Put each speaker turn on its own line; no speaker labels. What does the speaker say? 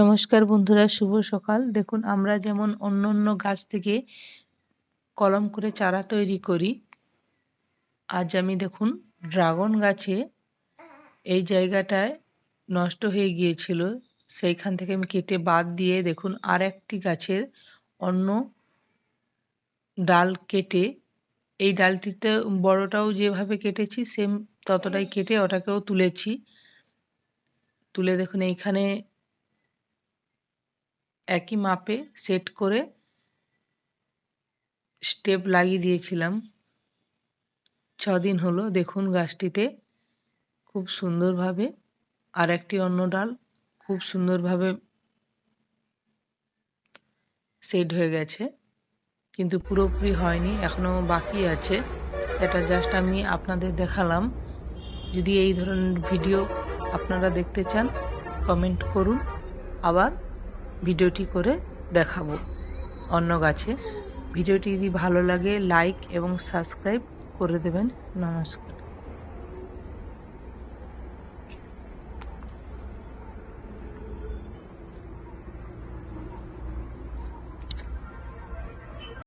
নমস্কার বন্ধুরা, শুভ সকাল। দেখুন, আমরা যেমন অন্য গাছ থেকে কলম করে চারা তৈরি করি, আজ আমি দেখুন ড্রাগন গাছে এই জায়গাটায় নষ্ট হয়ে গিয়েছিল, সেইখান থেকে আমি কেটে বাদ দিয়ে দেখুন আর একটি গাছের অন্য ডাল কেটে, এই ডালটিতে বড়টাও যেভাবে কেটেছি সেম ততটাই কেটে ওটাকেও তুলেছি। তুলে দেখুন এইখানে একই মাপে সেট করে স্টেপ লাগিয়ে দিয়েছিলাম। 6 দিন হলো, দেখুন গাছটিতে খুব সুন্দরভাবে আর একটি অন্য ডাল খুব সুন্দরভাবে সেট হয়ে গেছে, কিন্তু পুরোপুরি হয়নি, এখনো বাকি আছে। এটা জাস্ট আমি আপনাদের দেখালাম। যদি এই ধরনের ভিডিও আপনারা দেখতে চান কমেন্ট করুন, আবার ভিডিওটি করে দেখাবো অন্য গাছে। ভিডিওটি যদি ভালো লাগে লাইক এবং সাবস্ক্রাইব করে দেবেন। নমস্কার।